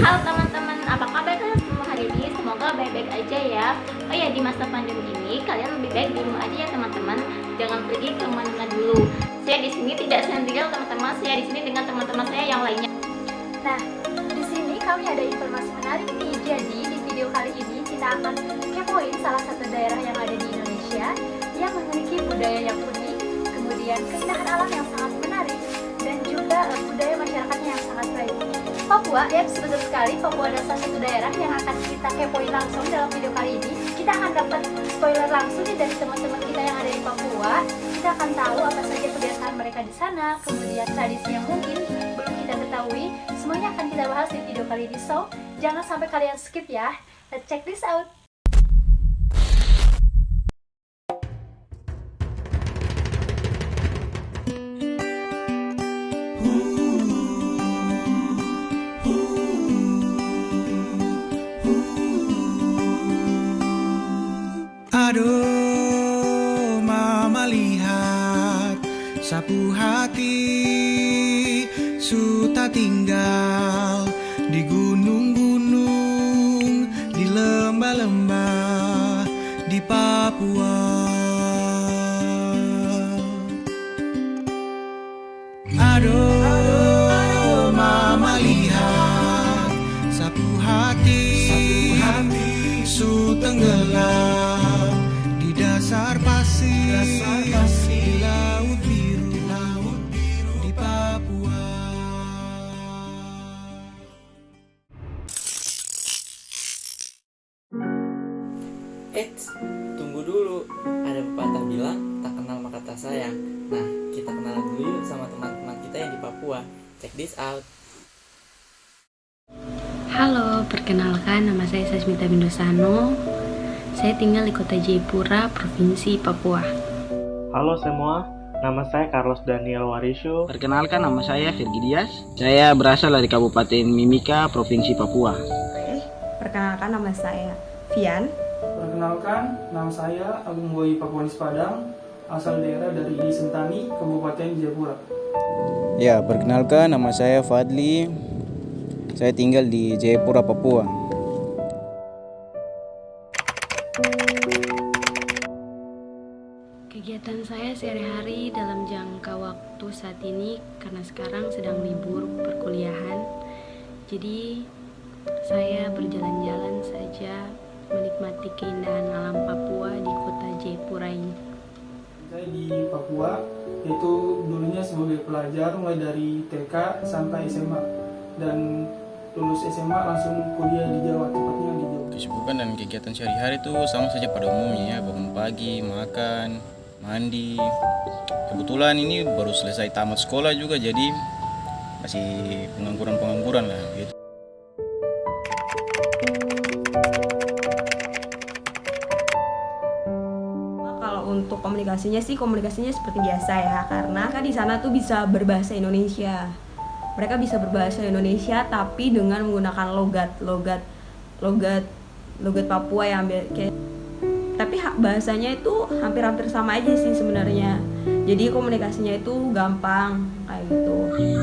Halo teman-teman, apa kabar kalian semua hari ini? Semoga baik-baik aja ya. Oh ya, di masa pandemi ini kalian lebih baik di rumah aja ya teman-teman. Jangan pergi kemana-mana dulu. Saya di sini tidak sendirian teman-teman. Saya di sini dengan teman-teman saya yang lainnya. Nah, di sini kami ada informasi menarik nih. Jadi di video kali ini kita akan kepoin salah satu daerah yang ada di Indonesia yang memiliki budaya yang unik, kemudian keindahan alam yang sangat menarik, dan juga budaya masyarakatnya yang sangat baik. Papua, ya betul sekali, Papua adalah salah satu daerah yang akan kita kepoin langsung dalam video kali ini. Kita akan dapat spoiler langsung nih dari teman-teman kita yang ada di Papua. Kita akan tahu apa saja kebiasaan mereka di sana, kemudian tradisi yang mungkin belum kita ketahui. Semuanya akan kita bahas di video kali ini, so jangan sampai kalian skip ya. Let's check this out. Aduh, mama lihat sapu hati suta tinggal di gunung-gunung, di lembah-lembah di Papua. Aduh, mama lihat sapu hati su tenggelam di dasar pasir, di laut biru di Papua. Eits, tunggu dulu. Ada pepatah bilang, tak kenal maka tak sayang. Nah, kita kenalan dulu yuk sama teman-teman kita yang di Papua. Check this out. Halo, perkenalkan nama saya Sasmita Bindosano. Saya tinggal di kota Jayapura, Provinsi Papua. Halo semua, nama saya Carlos Daniel Warishu. Perkenalkan, nama saya Virgi Dias. Saya berasal dari Kabupaten Mimika, Provinsi Papua. Perkenalkan, nama saya Vian. Perkenalkan, nama saya Agung Boy Papuanis Padang, asal daerah dari Sentani, Kabupaten Jayapura. Ya, perkenalkan, nama saya Fadli. Saya tinggal di Jayapura, Papua. Kegiatan saya sehari-hari dalam jangka waktu saat ini karena sekarang sedang libur perkuliahan. Jadi saya berjalan-jalan saja menikmati keindahan alam Papua di kota Jayapura ini. Saya di Papua, itu dulunya sebagai pelajar mulai dari TK sampai SMA, dan lulus SMA langsung kuliah di Jawa, tepatnya di Jawa. Kesibukan dan kegiatan sehari-hari itu sama saja pada umumnya ya, bangun pagi, makan, mandi. Kebetulan ini baru selesai tamat sekolah juga, jadi masih pengangguran lah gitu. Kalau untuk komunikasinya seperti biasa ya, karena kan di sana tuh bisa berbahasa Indonesia. Mereka bisa berbahasa Indonesia tapi dengan menggunakan logat Papua yang kayak, tapi bahasanya itu hampir sama aja sih sebenarnya. Jadi komunikasinya itu gampang kayak gitu.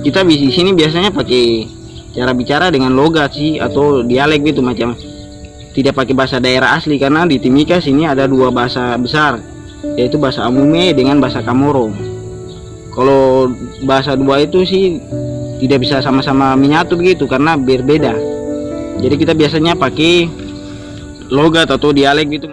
Kita di sini biasanya pakai cara bicara dengan logat sih atau dialek gitu, macam tidak pakai bahasa daerah asli, karena di Timika sini ada dua bahasa besar, yaitu bahasa Amume dengan bahasa Kamoro. Kalau bahasa dua itu sih tidak bisa sama-sama menyatu begitu karena berbeda. Jadi kita biasanya pakai logat atau dialek gitu.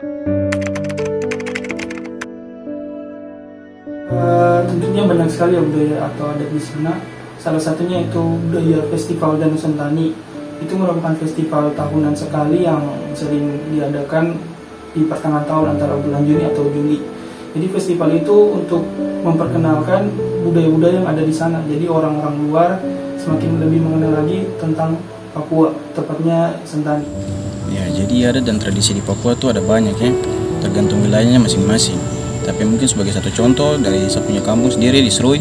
Tentunya banyak sekali ya budaya atau adat di sana. Salah satunya itu budaya Festival Danau Sentani. Itu merupakan festival tahunan sekali yang sering diadakan di pertengahan tahun antara bulan Juni atau Juli. Jadi festival itu untuk memperkenalkan budaya-budaya yang ada di sana. Jadi orang-orang luar semakin lebih mengenal lagi tentang Papua, tepatnya Sentani. Ya, jadi adat dan tradisi di Papua itu ada banyak ya, tergantung wilayahnya masing-masing. Tapi mungkin sebagai satu contoh dari saya punya kampung sendiri di Serui,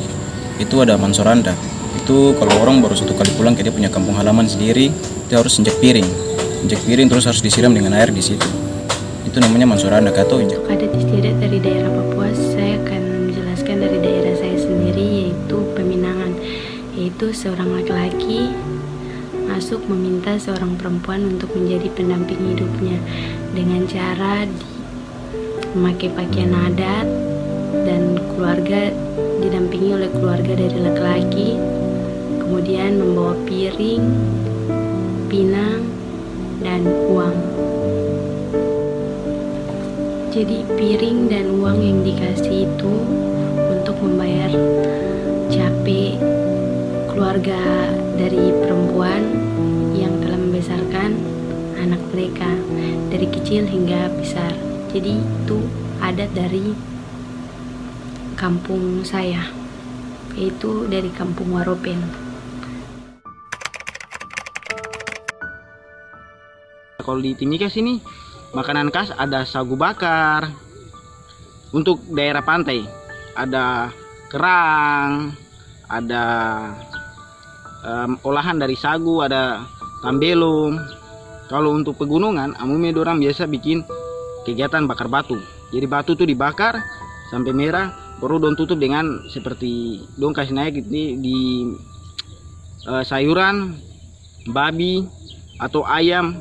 itu ada Mansoranda. Itu kalau orang baru satu kali pulang ke dia punya kampung halaman sendiri, dia harus injak piring terus harus disiram dengan air di situ. Itu namanya Mansoranda atau injak. Adat istiadat dari daerah Papua, saya akan menjelaskan dari daerah saya sendiri, yaitu Peminangan. Yaitu seorang laki-laki termasuk meminta seorang perempuan untuk menjadi pendamping hidupnya dengan cara memakai pakaian adat, dan keluarga didampingi oleh keluarga dari laki-laki, kemudian membawa piring, pinang, dan uang. Jadi piring dan uang yang dikasih itu untuk membayar capek keluarga dari perempuan yang telah membesarkan anak mereka dari kecil hingga besar. Jadi itu adat dari kampung saya, yaitu dari kampung Waropen. Kalau di Timika sini makanan khas ada sagu bakar. Untuk daerah pantai ada kerang, ada olahan dari sagu, ada tambelum. Kalau untuk pegunungan, umumnya orang biasa bikin kegiatan bakar batu. Jadi batu tuh dibakar sampai merah, baru dong tutup dengan seperti dong kasih naik di sayuran, babi atau ayam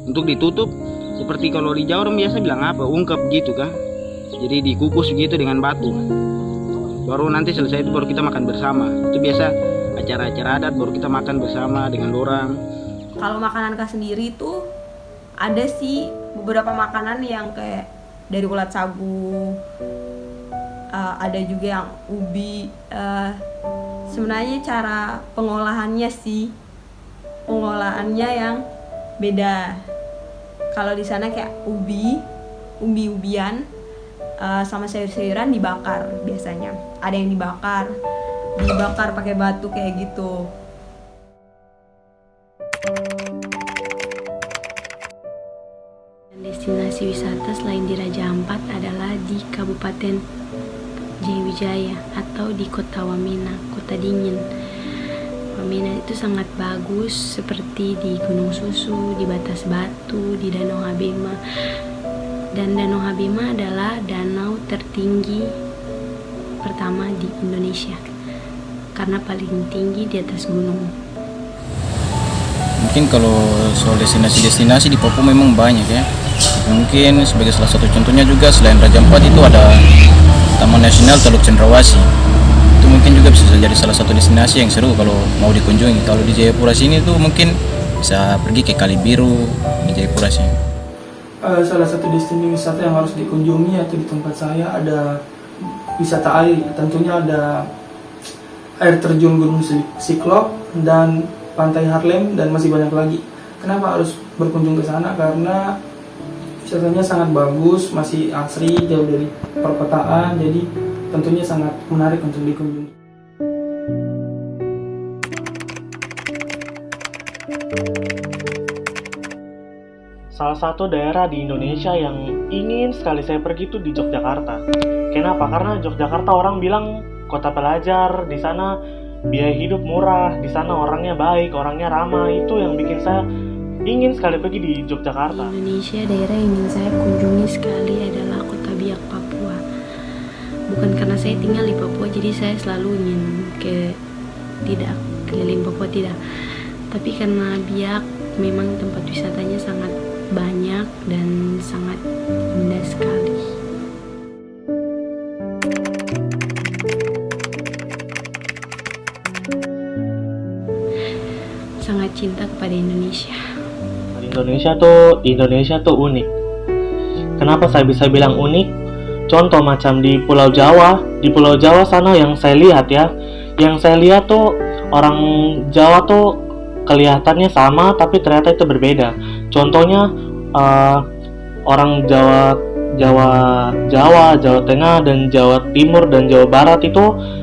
untuk ditutup. Seperti kalau di Jawa orang biasa bilang apa, ungkep gitu kan. Jadi dikukus gitu dengan batu. Baru nanti selesai itu baru kita makan bersama. Itu biasa acara-acara adat, baru kita makan bersama dengan orang. Kalau makanan khas sendiri tuh ada sih beberapa makanan yang kayak dari ulat sagu, ada juga yang ubi. Sebenarnya cara pengolahannya yang beda. Kalau di sana kayak ubi-ubian sama sayur-sayuran dibakar biasanya. Ada yang dibakar pakai batu kayak gitu. Destinasi wisata selain di Raja Ampat adalah di Kabupaten Jayawijaya atau di Kota Wamena, Kota Dingin. Wamena itu sangat bagus, seperti di Gunung Susu, di Batas Batu, di Danau Habema. Dan Danau Habema adalah danau tertinggi pertama di Indonesia karena paling tinggi di atas gunung. Mungkin kalau soal destinasi-destinasi di Papua memang banyak ya. Mungkin sebagai salah satu contohnya juga selain Raja Ampat itu ada Taman Nasional Teluk Cendrawasih. Itu mungkin juga bisa jadi salah satu destinasi yang seru kalau mau dikunjungi. Kalau di Jayapura sini tuh mungkin bisa pergi ke Kali Biru di Jayapura sini. Salah satu destinasi wisata yang harus dikunjungi atau di tempat saya ada wisata air. Tentunya ada air terjun Gunung Siklop dan Pantai Harlem dan masih banyak lagi. Kenapa harus berkunjung ke sana? Karena wisatanya sangat bagus, masih asri, jauh dari perkotaan, jadi tentunya sangat menarik untuk dikunjungi. Salah satu daerah di Indonesia yang ingin sekali saya pergi itu di Yogyakarta. Kenapa? Karena Yogyakarta orang bilang kota pelajar, di sana biaya hidup murah, di sana orangnya baik, orangnya ramah. Itu yang bikin saya ingin sekali pergi di Yogyakarta. Di Indonesia, daerah yang ingin saya kunjungi sekali adalah Kota Biak, Papua. Bukan karena saya tinggal di Papua, jadi saya selalu ingin tidak keliling Papua, tidak. Tapi karena Biak memang tempat wisatanya sangat banyak dan sangat indah sekali. Sangat cinta kepada Indonesia. Indonesia tuh unik. Kenapa saya bisa bilang unik? Contoh macam di Pulau Jawa sana yang saya lihat tuh orang Jawa tuh kelihatannya sama tapi ternyata itu berbeda. Contohnya orang Jawa Tengah dan Jawa Timur dan Jawa Barat itu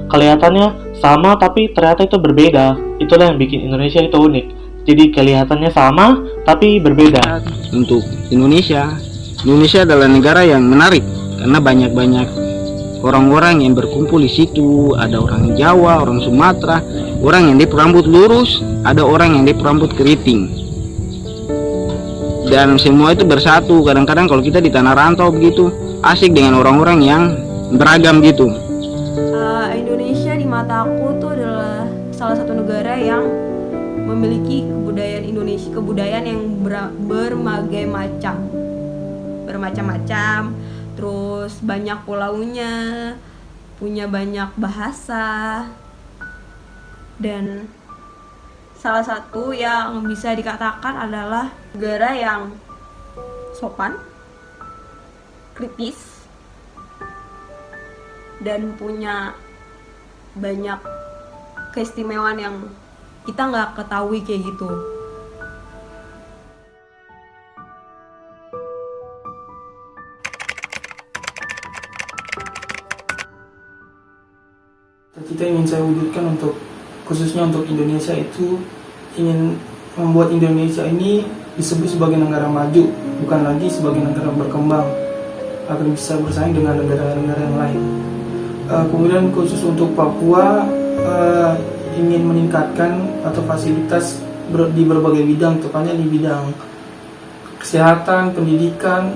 kelihatannya sama tapi ternyata itu berbeda. Itulah yang bikin Indonesia itu unik. Jadi kelihatannya sama tapi berbeda. Untuk Indonesia adalah negara yang menarik karena banyak orang-orang yang berkumpul di situ. Ada orang Jawa, orang Sumatera, orang yang rambut lurus, ada orang yang rambut keriting. Dan semua itu bersatu. Kadang-kadang kalau kita di tanah rantau begitu, asik dengan orang-orang yang beragam gitu. Indonesia di mata aku tuh adalah salah satu negara yang memiliki kebudayaan Indonesia, kebudayaan yang bermacam-macam, terus banyak pulaunya, punya banyak bahasa, dan salah satu yang bisa dikatakan adalah negara yang sopan, kritis, dan punya banyak keistimewaan yang kita nggak ketahui kayak gitu. Kita ingin saya wujudkan khususnya untuk Indonesia itu ingin membuat Indonesia ini disebut sebagai negara maju, bukan lagi sebagai negara berkembang, agar bisa bersaing dengan negara-negara yang lain. Kemudian khusus untuk Papua ingin meningkatkan atau fasilitas di berbagai bidang, tepatnya di bidang kesehatan, pendidikan,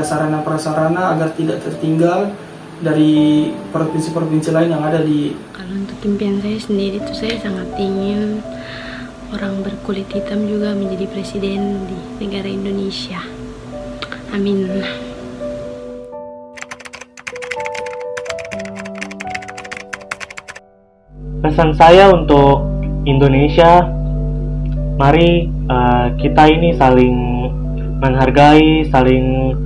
sarana prasarana agar tidak tertinggal dari provinsi-provinsi lain yang ada di. Kalau untuk impian saya sendiri itu saya sangat ingin orang berkulit hitam juga menjadi presiden di negara Indonesia. Amin. Pesan saya untuk Indonesia, mari kita ini saling menghargai, saling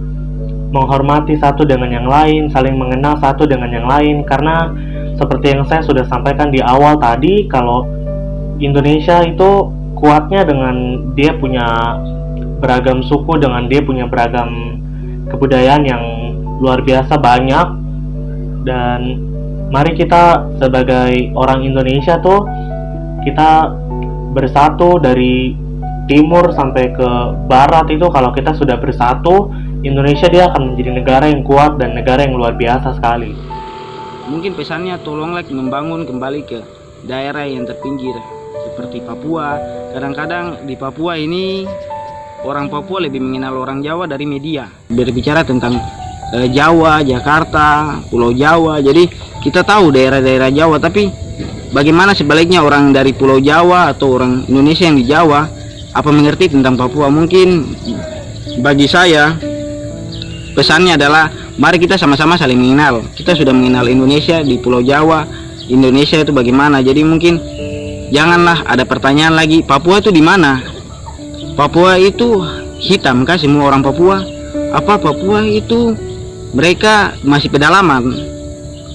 menghormati satu dengan yang lain, saling mengenal satu dengan yang lain. Karena seperti yang saya sudah sampaikan di awal tadi, kalau Indonesia itu kuatnya dengan dia punya beragam suku, dengan dia punya beragam kebudayaan yang luar biasa banyak. Dan mari kita sebagai orang Indonesia tuh kita bersatu dari timur sampai ke barat. Itu kalau kita sudah bersatu, Indonesia dia akan menjadi negara yang kuat dan negara yang luar biasa sekali. Mungkin pesannya tolonglah membangun kembali ke daerah yang terpinggir seperti Papua. Kadang-kadang di Papua ini orang Papua lebih mengenal orang Jawa dari media. Berbicara tentang Jawa, Jakarta, Pulau Jawa. Jadi kita tahu daerah-daerah Jawa, tapi bagaimana sebaliknya orang dari Pulau Jawa atau orang Indonesia yang di Jawa apa mengerti tentang Papua? Mungkin bagi saya pesannya adalah mari kita sama-sama saling mengenal. Kita sudah mengenal Indonesia di Pulau Jawa, Indonesia itu bagaimana. Jadi mungkin janganlah ada pertanyaan lagi, Papua itu di mana? Papua itu hitam kah semua orang Papua? Apa Papua itu mereka masih pedalaman,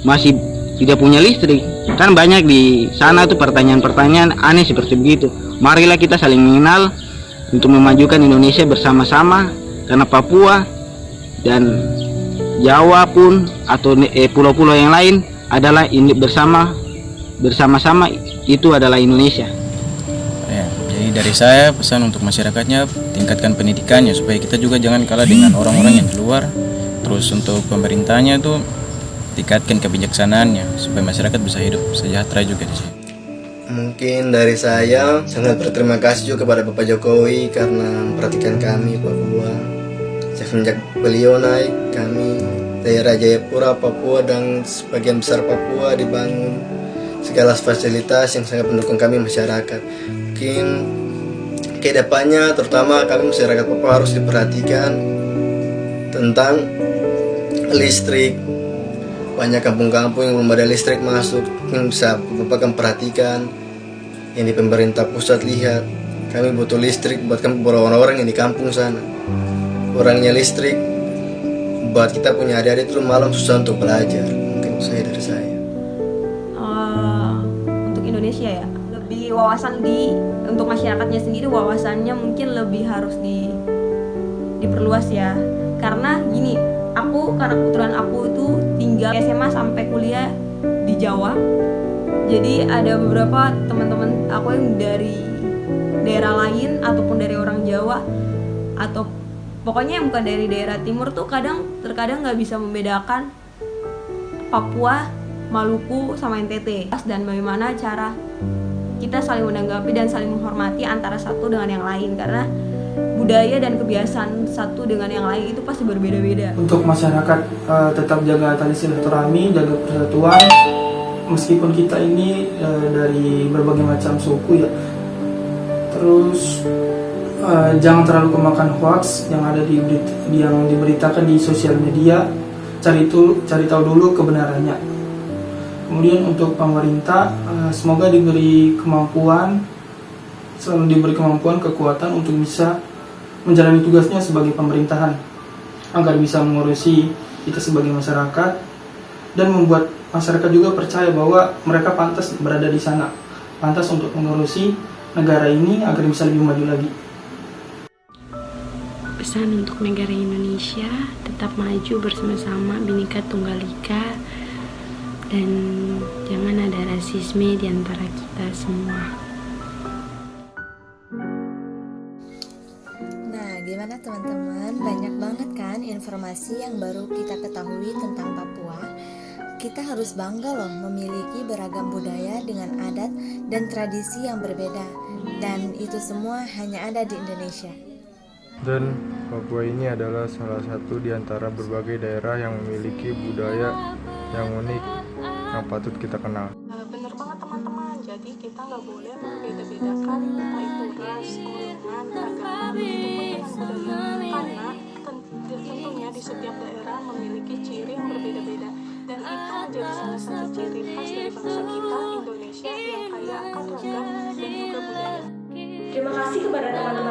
masih tidak punya listrik? Kan banyak di sana tuh pertanyaan-pertanyaan aneh seperti begitu. Marilah kita saling mengenal untuk memajukan Indonesia bersama-sama, karena Papua dan Jawa pun atau pulau-pulau yang lain adalah ini bersama-sama itu adalah Indonesia. Ya, jadi dari saya pesan untuk masyarakatnya, tingkatkan pendidikannya supaya kita juga jangan kalah dengan orang-orang yang di luar. Terus untuk pemerintahnya itu tingkatkan kebijaksanaannya supaya masyarakat bisa hidup sejahtera juga di sini. Mungkin dari saya sangat berterima kasih juga kepada Bapak Jokowi karena memperhatikan kami Papua. Semenjak beliau naik, kami daerah Jayapura, Papua dan sebagian besar Papua dibangun segala fasilitas yang sangat mendukung kami masyarakat. Mungkin kedepannya terutama kami masyarakat Papua harus diperhatikan tentang listrik. Banyak kampung-kampung yang belum ada listrik masuk, yang bisa Bapak kan perhatikan, yang di pemerintah pusat lihat. Kami butuh listrik buat orang-orang yang di kampung sana. Orangnya listrik, buat kita punya adik-adik itu malam susah untuk belajar. Mungkin saya dari saya. Untuk Indonesia ya, lebih wawasan untuk masyarakatnya sendiri, wawasannya mungkin lebih harus diperluas ya. Karena gini, karena kebetulan aku itu tinggal SMA sampai kuliah di Jawa. Jadi ada beberapa teman-teman aku yang dari daerah lain ataupun dari orang Jawa atau pokoknya yang bukan dari daerah timur tuh terkadang nggak bisa membedakan Papua, Maluku sama NTT. Dan bagaimana cara kita saling menanggapi dan saling menghormati antara satu dengan yang lain, karena budaya dan kebiasaan satu dengan yang lain itu pasti berbeda-beda. Untuk masyarakat tetap jaga tali silaturahmi, jaga persatuan. Meskipun kita ini dari berbagai macam suku ya, Terus jangan terlalu kemakan hoax yang ada yang diberitakan di sosial media. Cari tahu dulu kebenarannya. Kemudian untuk pemerintah, semoga selalu diberi kemampuan, kekuatan untuk bisa menjalani tugasnya sebagai pemerintahan, agar bisa mengurusi kita sebagai masyarakat dan membuat masyarakat juga percaya bahwa mereka pantas berada di sana, pantas untuk mengurusi negara ini agar bisa lebih maju lagi. Pesan untuk negara Indonesia, tetap maju bersama-sama, Bhinneka Tunggal Ika, dan jangan ada rasisme di antara kita semua. Nah, gimana teman-teman? Banyak banget kan informasi yang baru kita ketahui tentang Papua. Kita harus bangga loh memiliki beragam budaya dengan adat dan tradisi yang berbeda. Dan itu semua hanya ada di Indonesia. Dan Papua ini adalah salah satu di antara berbagai daerah yang memiliki budaya yang unik yang patut kita kenal. Bener banget teman-teman, jadi kita nggak boleh membeda-bedakan entah itu ras, golongan, agama, begitupun dengan budaya, karena tentunya di setiap daerah memiliki ciri yang berbeda-beda, dan itu menjadi salah satu ciri khas dari bangsa kita Indonesia yang kaya akan ragam dan juga budaya. Terima kasih kepada teman-teman